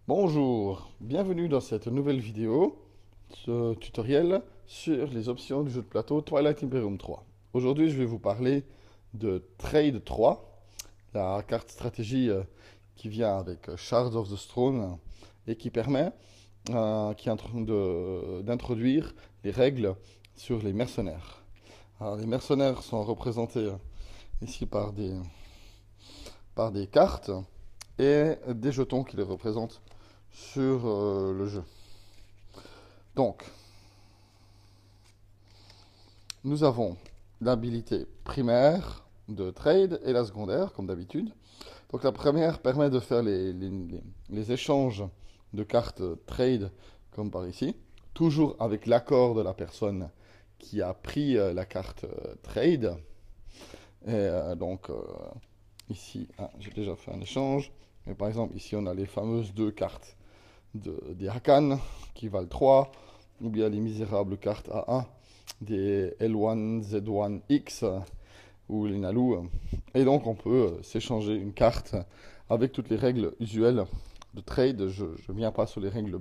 Bonjour, bienvenue dans cette nouvelle vidéo, ce tutoriel sur les options du jeu de plateau Twilight Imperium 3. Aujourd'hui, je vais vous parler de Trade 3, la carte stratégie qui vient avec Shards of the Throne et qui permet d'introduire les règles sur les mercenaires. Alors, les mercenaires sont représentés ici par des cartes et des jetons qui les représentent sur le jeu. Donc, nous avons l'habilité primaire de trade et la secondaire, comme d'habitude. Donc la première permet de faire les échanges de cartes trade, comme par ici, toujours avec l'accord de la personne qui a pris la carte trade. Et ici, j'ai déjà fait un échange. Mais par exemple, ici, on a les fameuses deux cartes des Hakan qui valent 3, ou bien les misérables cartes A1 des L1, Z1X ou les Nalu. Et donc on peut s'échanger une carte avec toutes les règles usuelles de trade. Je ne viens pas sur les règles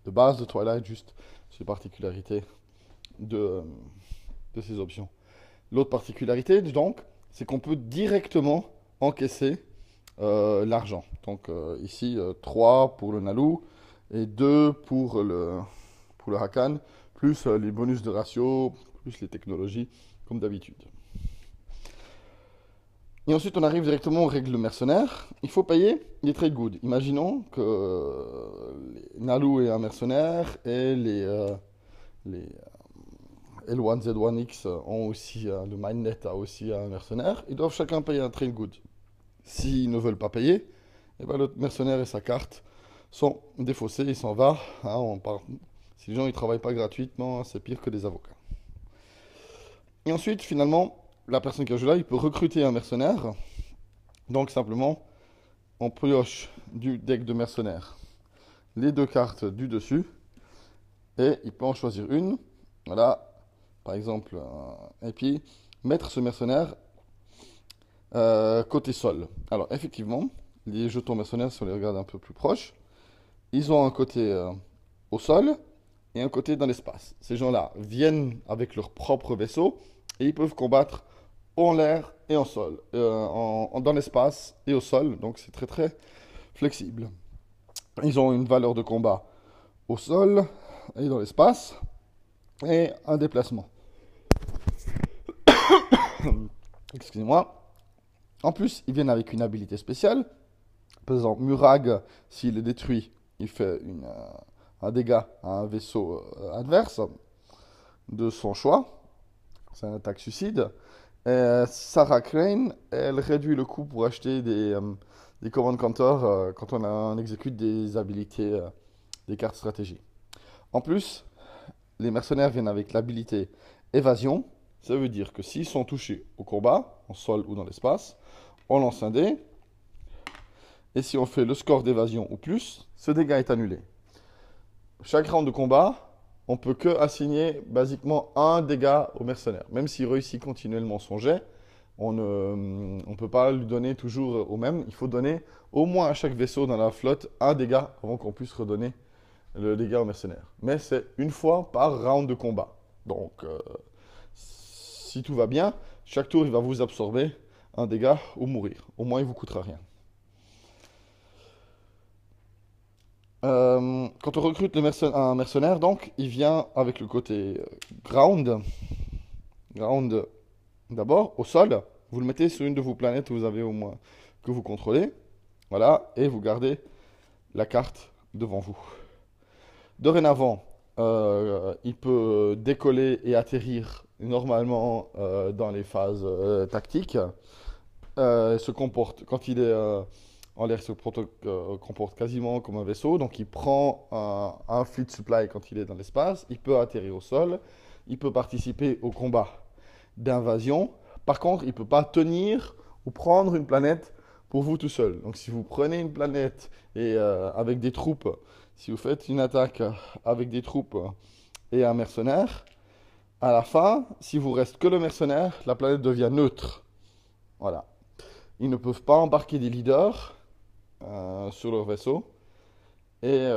de base de Twilight, juste sur les particularités de, de ces options. L'autre particularité, donc, c'est qu'on peut directement encaisser l'argent. Donc ici, 3 pour le Nalu et 2 pour le Hakan, plus les bonus de ratio, plus les technologies, comme d'habitude. Et ensuite, on arrive directement aux règles mercenaires. Il faut payer les trade goods. Imaginons que Nalu est un mercenaire et les L1, Z1X ont aussi, le Mindnet a aussi un mercenaire. Ils doivent chacun payer un trade good. S'ils ne veulent pas payer, eh ben, le mercenaire et sa carte sont défaussés, il s'en va. Si les gens ne travaillent pas gratuitement, c'est pire que des avocats. Et ensuite, finalement, la personne qui a joué là, il peut recruter un mercenaire. Donc simplement, on pioche du deck de mercenaires les deux cartes du dessus et il peut en choisir une. Voilà, par exemple, et puis mettre ce mercenaire côté sol. Alors effectivement, les jetons mercenaires, si on les regarde un peu plus proches, ils ont un côté au sol et un côté dans l'espace. Ces gens-là viennent avec leur propre vaisseau et ils peuvent combattre en l'air et en sol, dans l'espace et au sol, donc c'est très très flexible. Ils ont une valeur de combat au sol et dans l'espace et un déplacement. Excusez-moi. En plus, ils viennent avec une habilité spéciale. Par exemple, Murag, s'il est détruit, il fait un dégât à un vaisseau adverse de son choix. C'est une attaque suicide. Et Sarah Crane, elle réduit le coût pour acheter des command counters quand on exécute des habilités, des cartes stratégie. En plus, les mercenaires viennent avec l'habilité évasion. Ça veut dire que s'ils sont touchés au combat, en sol ou dans l'espace, on lance un dé. Et si on fait le score d'évasion ou plus, ce dégât est annulé. Chaque round de combat, on peut que assigner basiquement un dégât au mercenaire. Même s'il réussit continuellement son jet, on ne peut pas lui donner toujours au même. Il faut donner au moins à chaque vaisseau dans la flotte un dégât avant qu'on puisse redonner le dégât au mercenaire. Mais c'est une fois par round de combat. Donc, si tout va bien, chaque tour, il va vous absorber un dégât ou mourir. Au moins, il ne vous coûtera rien. Quand on recrute un mercenaire, donc, il vient avec le côté ground. Ground d'abord, au sol. Vous le mettez sur une de vos planètes que vous avez au moins, que vous contrôlez. Voilà, et vous gardez la carte devant vous. Dorénavant, il peut décoller et atterrir normalement dans les phases tactiques. Quand il est en l'air, il se comporte quasiment comme un vaisseau. Donc il prend un fleet supply quand il est dans l'espace. Il peut atterrir au sol. Il peut participer au combat d'invasion. Par contre, il ne peut pas tenir ou prendre une planète pour vous tout seul. Donc si vous prenez une planète et avec des troupes, si vous faites une attaque avec des troupes et un mercenaire, à la fin, si vous reste que le mercenaire, la planète devient neutre. Voilà. Ils ne peuvent pas embarquer des leaders sur leur vaisseau. Et,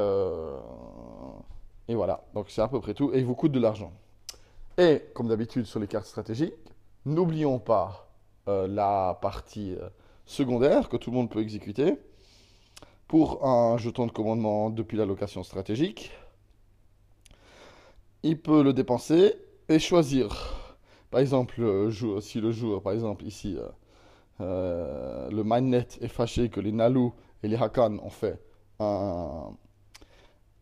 et voilà, donc c'est à peu près tout. Et il vous coûte de l'argent. Et comme d'habitude sur les cartes stratégiques, n'oublions pas la partie secondaire que tout le monde peut exécuter. Pour un jeton de commandement depuis la location stratégique, il peut le dépenser et choisir. Par exemple, si le joueur, par exemple ici, le Mindnet est fâché que les Nalu et les Hakan ont fait un,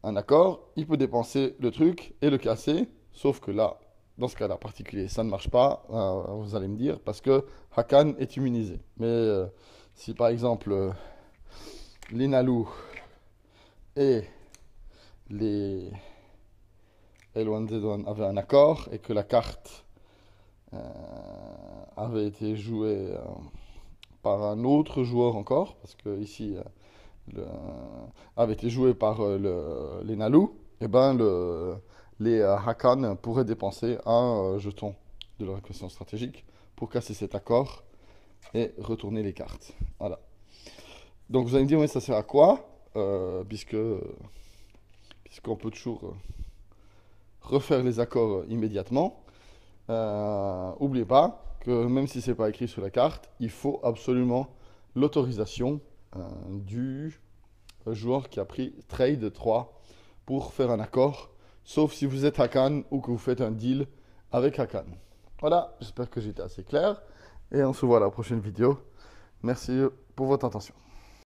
un accord, il peut dépenser le truc et le casser. Sauf que là, dans ce cas-là particulier, ça ne marche pas, vous allez me dire, parce que Hakan est immunisé. Mais si par exemple les Nalu et les L1Z1 avaient un accord et que la carte avait été jouée par un autre joueur encore, parce que ici avait été joué par les Nalu, et ben les Hakan pourraient dépenser un jeton de leur équation stratégique pour casser cet accord et retourner les cartes. Voilà. Donc vous allez me dire, mais ça sert à quoi puisqu'on peut toujours refaire les accords immédiatement. N'oubliez pas que même si c'est pas écrit sur la carte, il faut absolument l'autorisation du joueur qui a pris trade 3 pour faire un accord, sauf si vous êtes Hakan ou que vous faites un deal avec Hakan. Voilà, j'espère que j'ai été assez clair et on se voit à la prochaine vidéo. Merci pour votre attention.